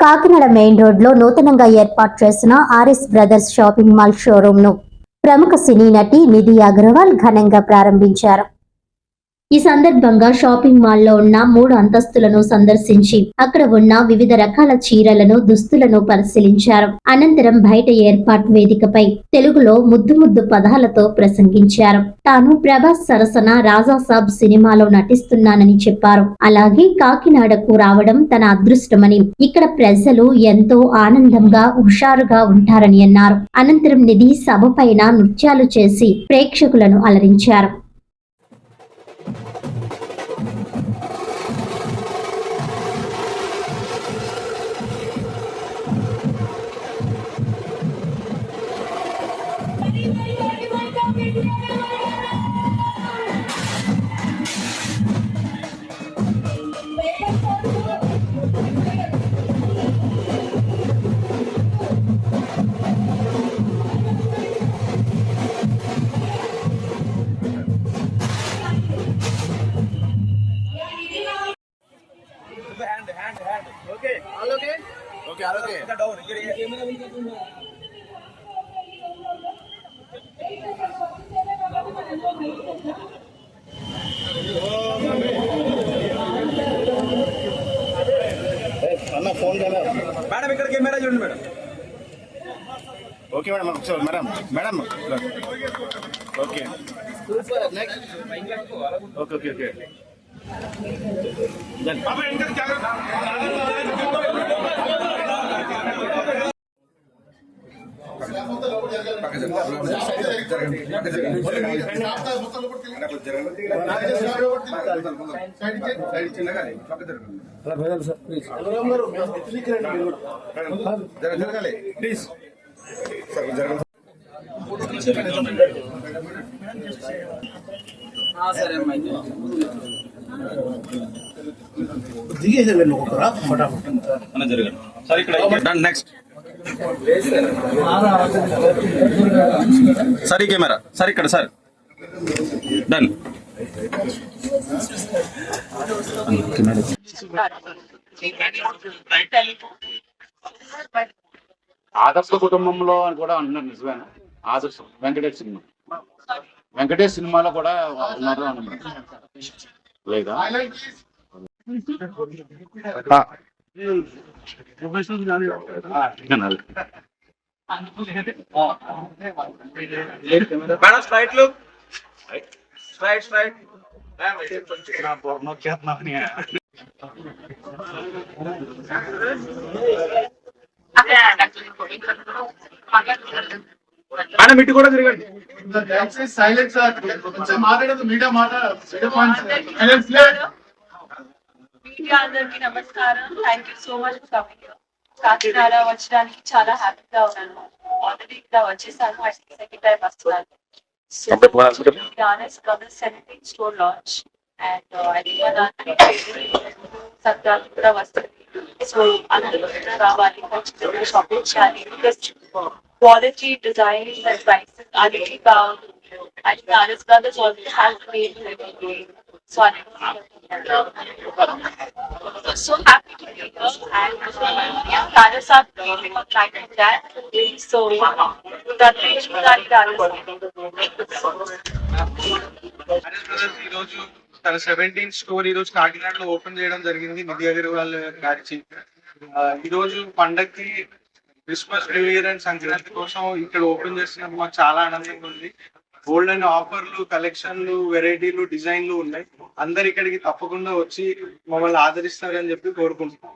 Kakinada main road లో నూతనంగా ఏర్పాటు చేసిన RS brothers shopping mall showroom ను ప్రముఖ సినీ నటి నిధి అగర్వాల్ ఘనంగా ప్రారంభించారు. ఈ సందర్భంగా షాపింగ్ మాల్లో ఉన్న 3 అంతస్తులను సందర్శించి అక్కడ ఉన్న వివిధ రకాల చీరలను, దుస్తులను పరిశీలించారు. అనంతరం బయట ఏర్పాటు వేదికపై తెలుగులో ముద్దు ముద్దు పదాలతో ప్రసంగించారు. తాను ప్రభాస్ సరసన రాజాసాబ్ సినిమాలో నటిస్తున్నానని చెప్పారు. అలాగే కాకినాడకు రావడం తన అదృష్టమని, ఇక్కడ ప్రజలు ఎంతో ఆనందంగా, హుషారుగా ఉంటారని అన్నారు. అనంతరం నిధి సభ పైన నృత్యాలు చేసి ప్రేక్షకులను అలరించారు. Okay. All okay? Okay, all okay. Down. అన్న ఫోన్ కదా మేడం ఇక్కడ కెమెరా చూడండి మేడం. ఓకే మేడం ఒకసారి madam madam okay super next okay okay okay done బాబా ఎంటర్ జాగ్రత్త జరగాలి ప్లీజ్ దిగేసేయండి ఒకరా ఫటాఫట్ అన్న జరగండి సార్ ఇక్కడ డన్ నెక్స్ట్ సరే కెమెరా సార్ ఇక్కడ సార్ డన్ ఆదర్శ కుటుంబంలో అని కూడా అంటున్నారు. నిజమేనా? ఆదర్శం వెంకటేష్ సినిమాలో కూడా ఉన్నారు అన్నారు లేదా? Madam straight look straight madam ఇటు కూడా తిరగండి. సైలెన్స్ మాట్లాడదు మీడియా మీడియా అందరికి నమస్కారం. Thank you so much for coming. Kakinada వచ్చడానికి చాలా హ్యాపీగా ఉన్నాను. ఆల్రెడీ ఇక్కడ వచ్చేసాను. సెకండ్ టైం వస్తున్నాను. So RS brothers 17th store launch and I think Sankranti కూడా వస్తుంది. సో అందరూ కూడా రావాలి, ఖచ్చితంగా షాపింగ్ చేయాలి. Because quality, design, and prices are really bound. I think RS Brothers also has created everything. So I'm so happy to be here and yeah, RS are creating a client like that. So that reach me that RS ఈ రోజు తన 17th store ఈ రోజు కాకినాడలో open చేయడం జరిగింది. నిధి అగర్వాల్ గారి ఈ రోజు పండగకి Christmas, new year and Sankranti కోసం ఇక్కడ ఓపెన్ చేస్తున్నప్పుడు మాకు చాలా ఆనందంగా ఉంది. గోల్డ్ అండ్ ఆఫర్లు, కలెక్షన్లు, వెరైటీలు, డిజైన్లు ఉన్నాయి. అందరు ఇక్కడికి తప్పకుండా వచ్చి మమ్మల్ని ఆదరిస్తారని చెప్పి కోరుకుంటున్నాం.